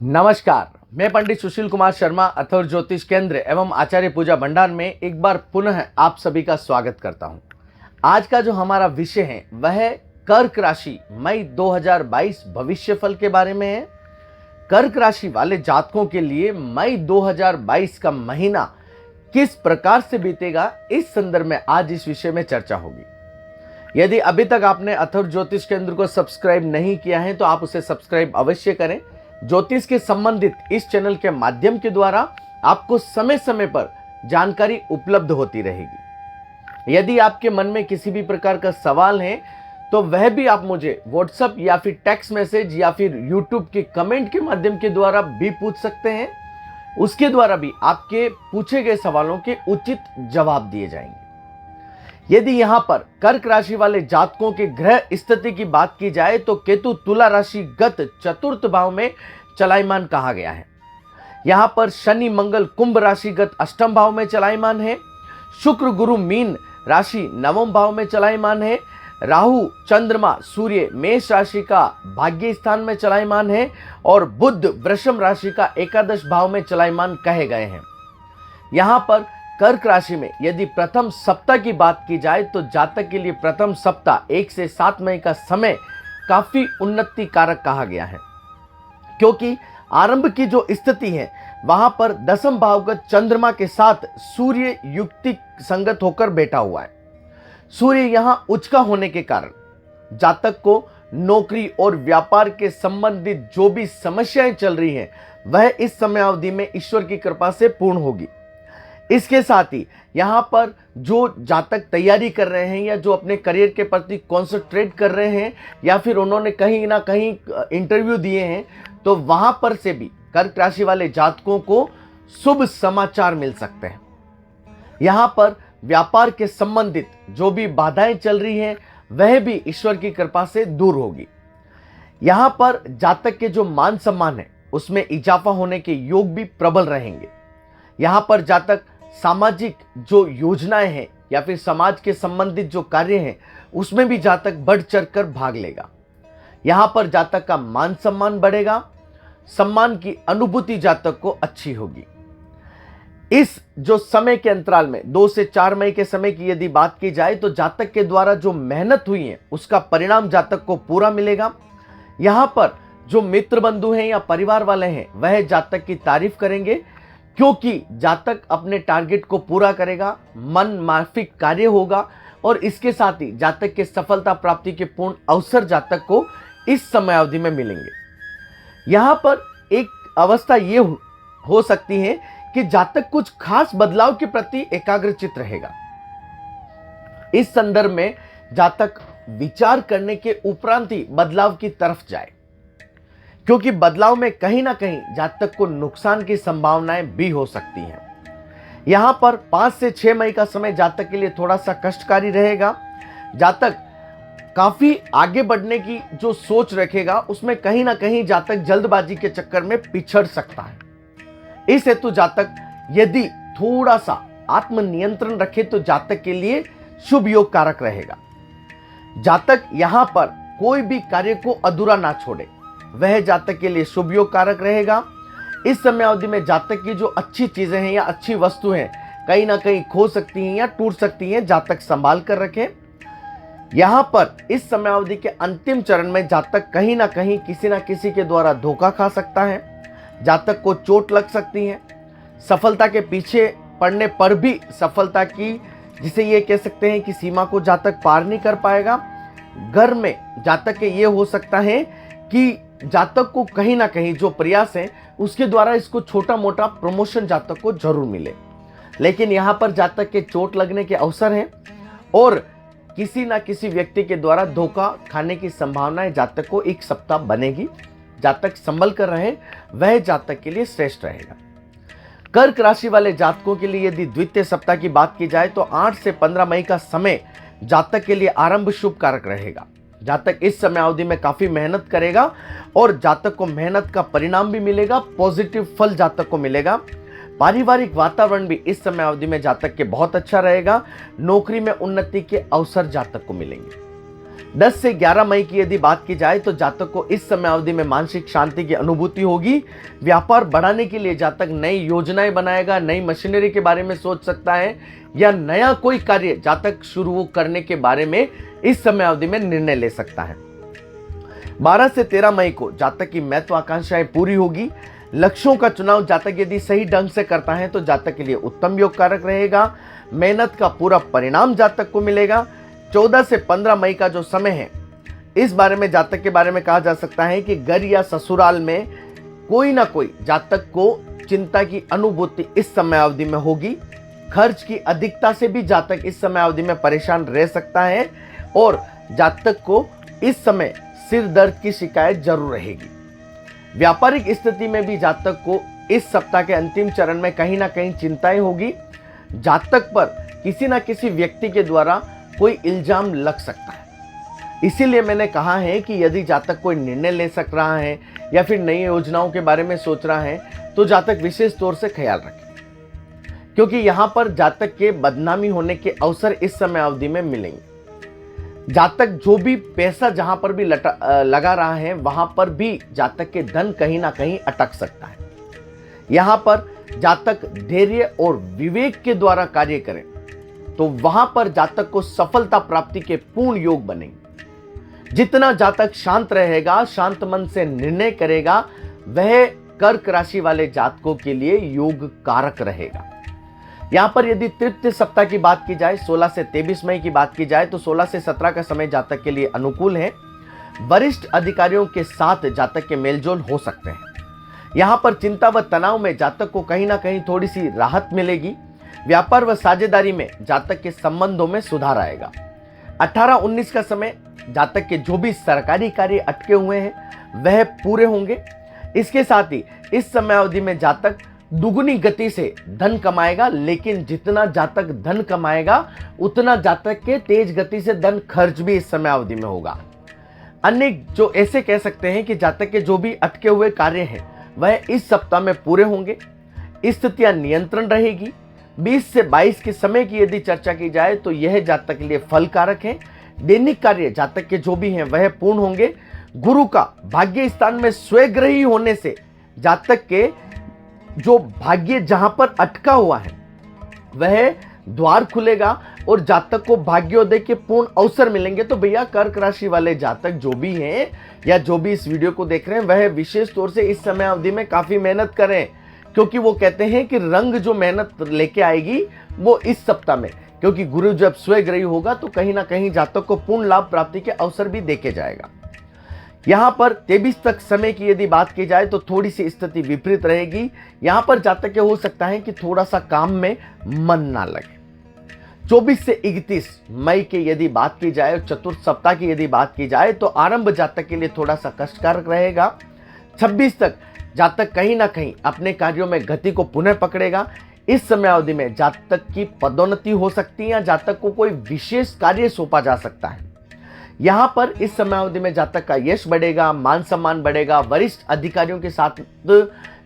नमस्कार, मैं पंडित सुशील कुमार शर्मा अथर्व ज्योतिष केंद्र एवं आचार्य पूजा भंडार में एक बार पुनः आप सभी का स्वागत करता हूं। आज का जो हमारा विषय है वह है कर्क राशि मई 2022 भविष्यफल के बारे में है। कर्क राशि वाले जातकों के लिए मई 2022 का महीना किस प्रकार से बीतेगा, इस संदर्भ में आज इस विषय में चर्चा होगी। यदि अभी तक आपने अथर्व ज्योतिष केंद्र को सब्सक्राइब नहीं किया है तो आप उसे सब्सक्राइब अवश्य करें। ज्योतिष के संबंधित इस चैनल के माध्यम के द्वारा आपको समय समय पर जानकारी उपलब्ध होती रहेगी। यदि आपके मन में किसी भी प्रकार का सवाल है तो वह भी आप मुझे व्हाट्सएप या फिर टेक्स्ट मैसेज या फिर यूट्यूब के कमेंट के माध्यम के द्वारा भी पूछ सकते हैं। उसके द्वारा भी आपके पूछे गए सवालों के उचित जवाब दिए जाएंगे। यदि यहां पर कर्क राशि वाले जातकों के ग्रह स्थिति की बात की जाए तो केतु तुला राशि गत चतुर्थ भाव में चलायमान कहा गया है। यहां पर शनि मंगल कुंभ राशि गत अष्टम भाव में चलायमान है। शुक्र गुरु मीन राशि नवम भाव में चलायमान है। राहु चंद्रमा सूर्य मेष राशि का भाग्य स्थान में चलायमान है और बुध वृषभ राशि का एकादश भाव में चलायमान कहे गए हैं। यहां पर कर्क राशि में यदि प्रथम सप्ताह की बात की जाए तो जातक के लिए प्रथम सप्ताह 1 से 7 मई का समय काफी उन्नति कारक कहा गया है, क्योंकि आरंभ की जो स्थिति है वहां पर दसम भावगत चंद्रमा के साथ सूर्य युक्ति संगत होकर बैठा हुआ है। सूर्य यहां उच्च का होने के कारण जातक को नौकरी और व्यापार के संबंधित जो भी समस्याएं चल रही हैं वह इस समय अवधि में ईश्वर की कृपा से पूर्ण होगी। इसके साथ ही यहाँ पर जो जातक तैयारी कर रहे हैं या जो अपने करियर के प्रति कॉन्सेंट्रेट कर रहे हैं या फिर उन्होंने कहीं ना कहीं इंटरव्यू दिए हैं तो वहां पर से भी कर्क राशि वाले जातकों को शुभ समाचार मिल सकते हैं। यहाँ पर व्यापार के संबंधित जो भी बाधाएं चल रही हैं वह भी ईश्वर की कृपा से दूर होगी। यहाँ पर जातक के जो मान सम्मान है उसमें इजाफा होने के योग भी प्रबल रहेंगे। यहाँ पर जातक सामाजिक जो योजनाएं हैं या फिर समाज के संबंधित जो कार्य हैं उसमें भी जातक बढ़ चढ़कर भाग लेगा। यहाँ पर जातक का मान सम्मान बढ़ेगा, सम्मान की अनुभूति जातक को अच्छी होगी। इस जो समय के अंतराल में 2 से 4 मई के समय की यदि बात की जाए तो जातक के द्वारा जो मेहनत हुई है उसका परिणाम जातक को पूरा मिलेगा। यहाँ पर जो मित्र बंधु हैं या परिवार वाले हैं वह जातक की तारीफ करेंगे, क्योंकि जातक अपने टारगेट को पूरा करेगा, मन माफिक कार्य होगा और इसके साथ ही जातक के सफलता प्राप्ति के पूर्ण अवसर जातक को इस समय अवधि में मिलेंगे। यहाँ पर एक अवस्था ये हो सकती है कि जातक कुछ खास बदलाव के प्रति एकाग्रचित रहेगा। इस संदर्भ में जातक विचार करने के उपरांत ही बदलाव की तरफ जाए, क्योंकि बदलाव में कहीं ना कहीं जातक को नुकसान की संभावनाएं भी हो सकती हैं। यहां पर 5 से 6 मई का समय जातक के लिए थोड़ा सा कष्टकारी रहेगा। जातक काफी आगे बढ़ने की जो सोच रखेगा उसमें कहीं ना कहीं जातक जल्दबाजी के चक्कर में पिछड़ सकता है। इस हेतु जातक यदि थोड़ा सा आत्मनियंत्रण रखे तो जातक के लिए शुभ योग कारक रहेगा। जातक यहां पर कोई भी कार्य को अधूरा ना छोड़े, वह जातक के लिए शुभ योग कारक रहेगा। इस समय अवधि में जातक की जो अच्छी चीजें हैं या अच्छी वस्तु हैं कहीं ना कहीं खो सकती हैं या टूट सकती हैं, जातक संभाल कर रखें। यहां पर इस समय अवधि के अंतिम चरण में जातक कहीं ना कहीं किसी ना किसी के द्वारा धोखा खा सकता है, जातक को चोट लग सकती है। सफलता के पीछे पड़ने पर भी सफलता की जिसे ये कह सकते हैं कि सीमा को जातक पार नहीं कर पाएगा। घर में जातक के ये हो सकता है कि जातक को कहीं ना कहीं जो प्रयास है उसके द्वारा इसको छोटा मोटा प्रमोशन जातक को जरूर मिले, लेकिन यहां पर जातक के चोट लगने के अवसर हैं और किसी ना किसी व्यक्ति के द्वारा धोखा खाने की संभावनाएं जातक को एक सप्ताह बनेगी। जातक संभल कर रहे, वह जातक के लिए श्रेष्ठ रहेगा। कर्क राशि वाले जातकों के लिए यदि द्वितीय सप्ताह की बात की जाए तो 8 से 15 मई का समय जातक के लिए आरंभ शुभ कारक रहेगा। जातक इस समय अवधि में काफी मेहनत करेगा और जातक को मेहनत का परिणाम भी मिलेगा, पॉजिटिव फल जातक को मिलेगा। पारिवारिक वातावरण भी इस समय अवधि में जातक के बहुत अच्छा रहेगा। नौकरी में उन्नति के अवसर जातक को मिलेंगे। 10 से 11 मई की यदि बात की जाए तो जातक को इस समय अवधि में मानसिक शांति की अनुभूति होगी। व्यापार बढ़ाने के लिए जातक नई योजनाएं बनाएगा, नई मशीनरी के बारे में सोच सकता है या नया कोई कार्य जातक शुरू करने के बारे में इस समय अवधि में निर्णय ले सकता है। 12 से 13 मई को जातक की महत्वाकांक्षाएं पूरी होगी। लक्ष्यों का चुनाव जातक यदि सही ढंग से करता है तो जातक के लिए उत्तम योग कारक रहेगा। मेहनत का पूरा परिणाम जातक को मिलेगा। 14 से 15 मई का जो समय है, इस बारे में जातक के बारे में कहा जा सकता है कि घर या ससुराल में कोई ना कोई जातक को चिंता की अनुभूति इस समय अवधि में होगी। खर्च की अधिकता से भी जातक इस समय अवधि में परेशान रह सकता है और जातक को इस समय सिर दर्द की शिकायत जरूर रहेगी। व्यापारिक स्थिति में भी जातक को इस सप्ताह के अंतिम चरण में कहीं ना कहीं चिंताएं होगी। जातक पर किसी ना किसी व्यक्ति के द्वारा कोई इल्जाम लग सकता है। इसीलिए मैंने कहा है कि यदि जातक कोई निर्णय ले सक रहा है या फिर नई योजनाओं के बारे में सोच रहा है तो जातक विशेष तौर से ख्याल रखें, क्योंकि यहां पर जातक के बदनामी होने के अवसर इस समय अवधि में मिलेंगे। जातक जो भी पैसा जहां पर भी लगा रहा है वहां पर भी जातक के धन कहीं ना कहीं अटक सकता है। यहां पर जातक धैर्य और विवेक के द्वारा कार्य करें तो वहां पर जातक को सफलता प्राप्ति के पूर्ण योग बनेंगे। जितना जातक शांत रहेगा, शांत मन से निर्णय करेगा, वह कर्क राशि वाले जातकों के लिए योग कारक रहेगा। यहां पर यदि तृतीय सप्ताह की बात की जाए, 16 से 23 मई की बात की जाए तो 16 से 17 का समय जातक के लिए अनुकूल है। वरिष्ठ अधिकारियों के साथ जातक के मेलजोल हो सकते हैं। यहां पर चिंता व तनाव में जातक को कहीं ना कहीं थोड़ी सी राहत मिलेगी। व्यापार व साझेदारी में जातक के संबंधों में सुधार आएगा। 18-19 का समय जातक के जो भी सरकारी कार्य अटके हुए हैं वह पूरे होंगे। इसके साथ ही इस समय अवधि में जातक दुगुनी गति से धन कमाएगा, लेकिन जितना जातक धन कमाएगा उतना जातक के तेज गति से धन खर्च भी इस समय अवधि में होगा। अन्य जो ऐसे कह सकते हैं कि जातक के जो भी अटके हुए कार्य हैं वह इस सप्ताह में पूरे होंगे। स्थितियां नियंत्रण रहेगी। 20 से 22 के समय की यदि चर्चा की जाए तो यह जातक के लिए फल कारक है। दैनिक कार्य जातक के जो भी हैं वह पूर्ण होंगे। गुरु का भाग्य स्थान में स्वग्रही होने से जातक के जो भाग्य जहां पर अटका हुआ है वह द्वार खुलेगा और जातक को भाग्योदय के पूर्ण अवसर मिलेंगे। तो भैया कर्क राशि वाले जातक जो भी हैं या जो भी इस वीडियो को देख रहे हैं वह विशेष तौर से इस समय अवधि में काफी मेहनत करें, क्योंकि वो कहते हैं कि रंग जो मेहनत लेके आएगी वो इस सप्ताह में, क्योंकि गुरु जब स्वग्रही होगा तो कहीं ना कहीं जातक को पूर्ण लाभ प्राप्ति के अवसर भी देके जाएगा। यहां पर 23 तक समय की यदि बात की जाए तो थोड़ी सी स्थिति विपरीत रहेगी। यहां पर जातक के हो सकता है कि थोड़ा सा काम में मन ना लगे। 24 से 31 मई की यदि बात की जाए, चतुर्थ सप्ताह की यदि बात की जाए तो आरंभ जातक के लिए थोड़ा सा कष्टकारक रहेगा। 26 तक जातक कहीं ना कहीं अपने कार्यों में गति को पुनः पकड़ेगा। इस समय अवधि में जातक की पदोन्नति हो सकती है या जातक को कोई विशेष कार्य सौंपा जा सकता है। यहां पर इस समय अवधि में जातक का यश बढ़ेगा, मान सम्मान बढ़ेगा। वरिष्ठ अधिकारियों के साथ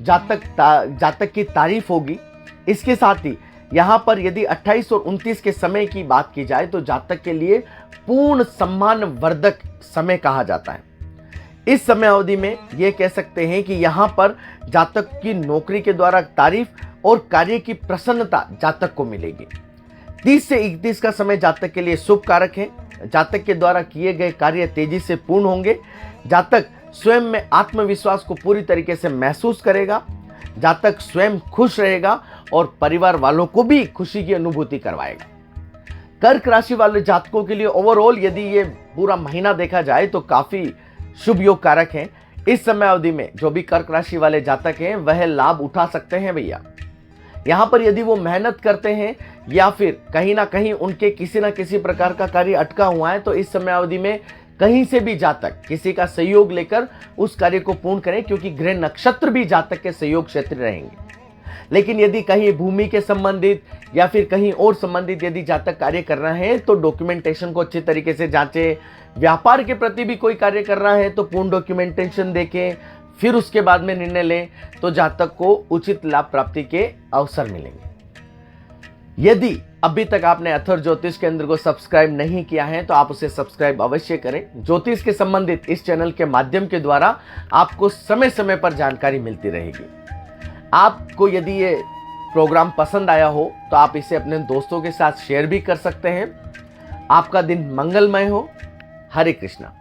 जातक की तारीफ होगी। इसके साथ ही यहां पर यदि 28 और 29 के समय की बात की जाए तो जातक के लिए पूर्ण सम्मान वर्धक समय कहा जाता है। इस समय अवधि में यह कह सकते हैं कि यहां पर जातक की नौकरी के द्वारा तारीफ और कार्य की प्रसन्नता जातक को मिलेगी। 30 से 31 का समय जातक के लिए शुभ कारक है। जातक के द्वारा किए गए कार्य तेजी से पूर्ण होंगे। जातक स्वयं में आत्मविश्वास को पूरी तरीके से महसूस करेगा। जातक स्वयं खुश रहेगा और परिवार वालों को भी खुशी की अनुभूति करवाएगा। कर्क राशि वाले जातकों के लिए ओवरऑल यदि ये पूरा महीना देखा जाए तो काफी शुभ योग कारक है। इस समय अवधि में जो भी कर्क राशि वाले जातक हैं वह लाभ उठा सकते हैं भैया। यहां पर यदि वो मेहनत करते हैं या फिर कहीं ना कहीं उनके किसी ना किसी प्रकार का कार्य अटका हुआ है तो इस समय अवधि में कहीं से भी जातक किसी का सहयोग लेकर उस कार्य को पूर्ण करें, क्योंकि ग्रह नक्षत्र भी जातक के सहयोग क्षेत्र रहेंगे। लेकिन यदि कहीं भूमि के संबंधित या फिर कहीं और संबंधित यदि जातक कार्य कर रहे हैं तो डॉक्यूमेंटेशन को अच्छी तरीके से जांचें। व्यापार के प्रति भी कोई कार्य कर रहा है तो पूर्ण डॉक्यूमेंटेशन देखें, फिर उसके बाद में निर्णय लें तो जातक को उचित लाभ प्राप्ति के अवसर मिलेंगे। यदि अभी तक आपने अथर्व ज्योतिष केंद्र को सब्सक्राइब नहीं किया है तो आप उसे सब्सक्राइब अवश्य करें। ज्योतिष के संबंधित इस चैनल के माध्यम के द्वारा आपको समय समय पर जानकारी मिलती रहेगी। आपको यदि ये प्रोग्राम पसंद आया हो तो आप इसे अपने दोस्तों के साथ शेयर भी कर सकते हैं। आपका दिन मंगलमय हो। हरे कृष्णा।